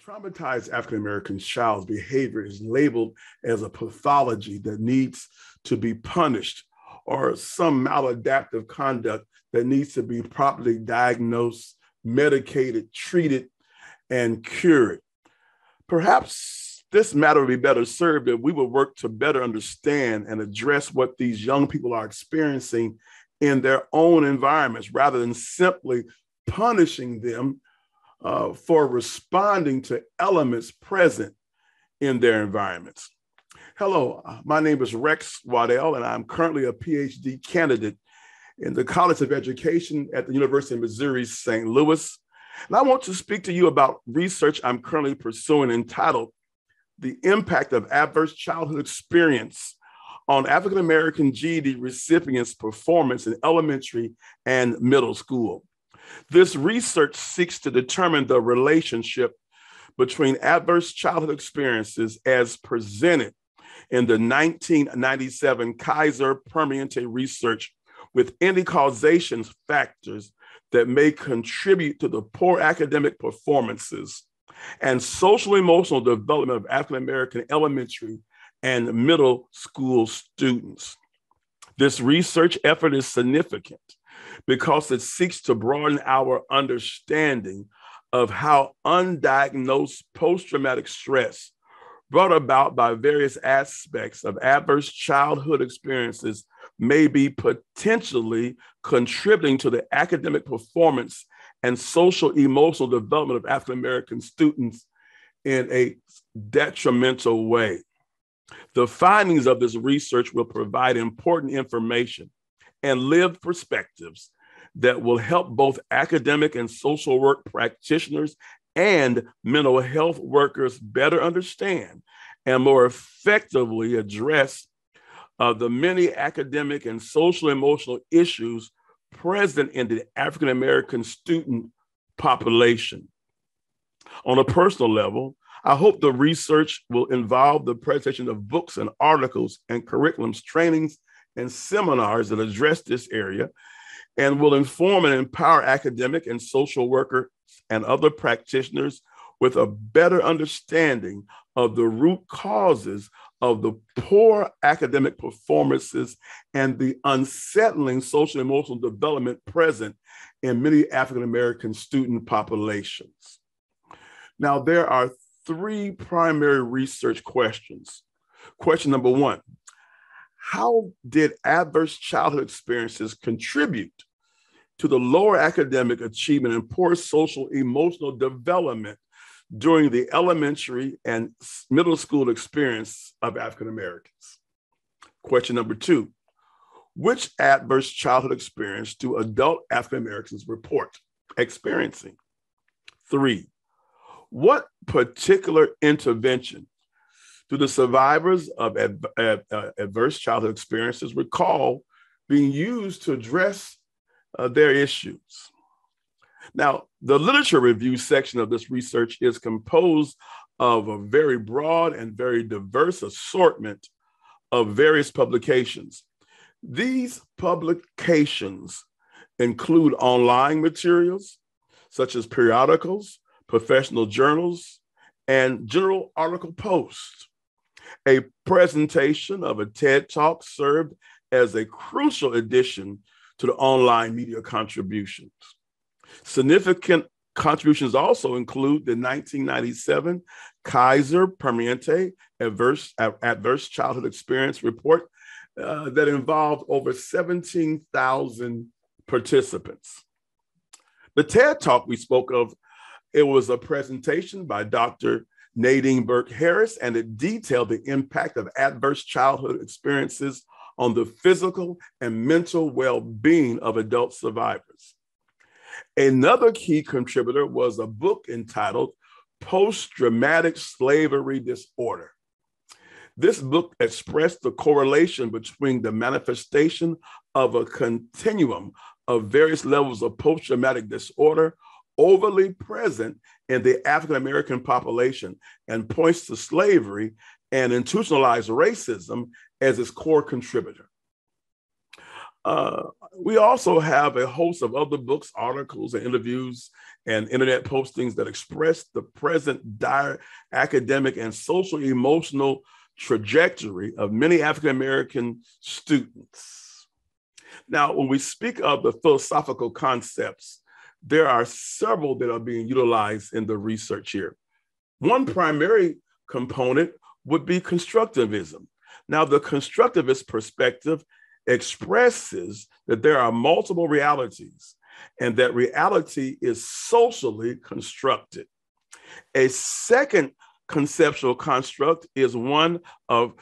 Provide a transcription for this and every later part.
traumatized African American child's behavior is labeled as a pathology that needs to be punished or some maladaptive conduct that needs to be properly diagnosed, medicated, treated, and cured. Perhaps this matter would be better served if we would work to better understand and address what these young people are experiencing in their own environments rather than simply punishing them for responding to elements present in their environments. Hello, my name is Rex Waddell, and I'm currently a PhD candidate in the College of Education at the University of Missouri, St. Louis. And I want to speak to you about research I'm currently pursuing entitled The Impact of Adverse Childhood Experience on African American GED Recipients' Performance in Elementary and Middle School. This research seeks to determine the relationship between adverse childhood experiences as presented in the 1997 Kaiser-Permanente research with any causation factors that may contribute to the poor academic performances and social-emotional development of African American elementary and middle school students. This research effort is significant because it seeks to broaden our understanding of how undiagnosed post-traumatic stress brought about by various aspects of adverse childhood experiences may be potentially contributing to the academic performance and social emotional development of African American students in a detrimental way. The findings of this research will provide important information and lived perspectives that will help both academic and social work practitioners and mental health workers better understand and more effectively address the many academic and social emotional issues present in the African American student population. On a personal level, I hope the research will involve the presentation of books and articles and curriculums, trainings, and seminars that address this area and will inform and empower academic and social workers and other practitioners with a better understanding of the root causes of the poor academic performances and the unsettling social emotional development present in many African American student populations. Now, there are three primary research questions. Question number one, how did adverse childhood experiences contribute to the lower academic achievement and poor social emotional development during the elementary and middle school experience of African Americans? Question number two, which adverse childhood experience do adult African Americans report experiencing? Three, what particular intervention do the survivors of adverse childhood experiences recall being used to address their issues? Now, the literature review section of this research is composed of a very broad and very diverse assortment of various publications. These publications include online materials, such as periodicals, professional journals, and general article posts. A presentation of a TED Talk served as a crucial addition to the online media contributions. Significant contributions also include the 1997 Kaiser-Permanente Adverse Childhood Experience Report that involved over 17,000 participants. The TED Talk we spoke of, it was a presentation by Dr. Nadine Burke-Harris, and it detailed the impact of adverse childhood experiences on the physical and mental well-being of adult survivors. Another key contributor was a book entitled Post-Traumatic Slavery Disorder. This book expressed the correlation between the manifestation of a continuum of various levels of post-traumatic disorder overly present in the African American population and points to slavery and institutionalized racism as its core contributor. We also have a host of other books, articles, and interviews and internet postings that express the present dire academic and social emotional trajectory of many African-American students. Now, when we speak of the philosophical concepts, there are several that are being utilized in the research here. One primary component would be constructivism. Now, the constructivist perspective expresses that there are multiple realities and that reality is socially constructed. A second conceptual construct is one of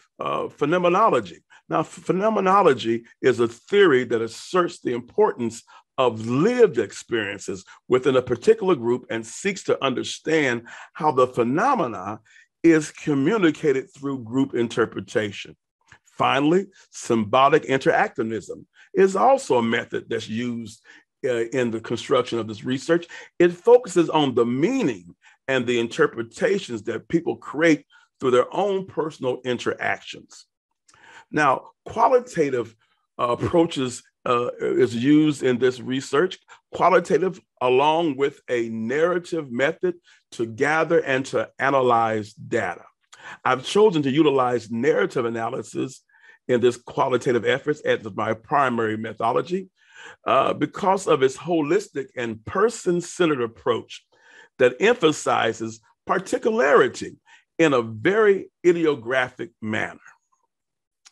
phenomenology. Now, phenomenology is a theory that asserts the importance of lived experiences within a particular group and seeks to understand how the phenomena is communicated through group interpretation. Finally, symbolic interactivism is also a method that's used in the construction of this research. It focuses on the meaning and the interpretations that people create through their own personal interactions. Now, qualitative approaches is used in this research. Qualitative, along with a narrative method to gather and to analyze data. I've chosen to utilize narrative analysis in this qualitative efforts as my primary methodology because of its holistic and person-centered approach that emphasizes particularity in a very idiographic manner.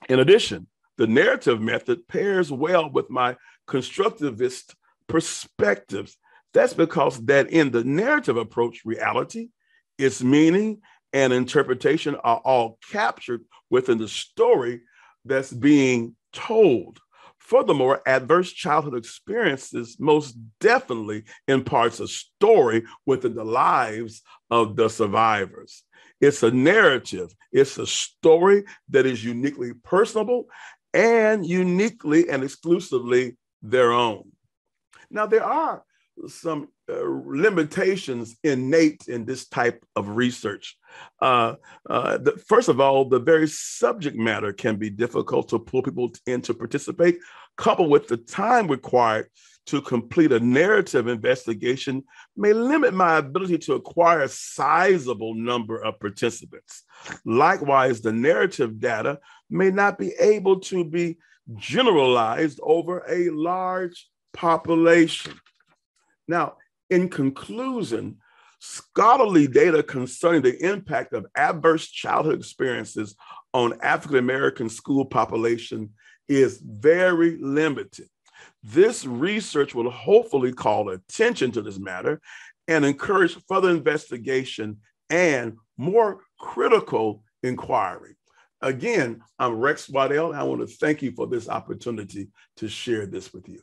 In addition, the narrative method pairs well with my constructivist perspectives. That's because that in the narrative approach, reality, its meaning, and interpretation are all captured within the story that's being told. Furthermore, adverse childhood experiences most definitely imparts a story within the lives of the survivors. It's a narrative. It's a story that is uniquely personable and uniquely and exclusively their own. Now, there are some limitations innate in this type of research. First of all, the very subject matter can be difficult to pull people in to participate, coupled with the time required to complete a narrative investigation may limit my ability to acquire a sizable number of participants. Likewise, the narrative data may not be able to be generalized over a large population. Now, in conclusion, scholarly data concerning the impact of adverse childhood experiences on African-American school population is very limited. This research will hopefully call attention to this matter and encourage further investigation and more critical inquiry. Again, I'm Rex Waddell, and I want to thank you for this opportunity to share this with you.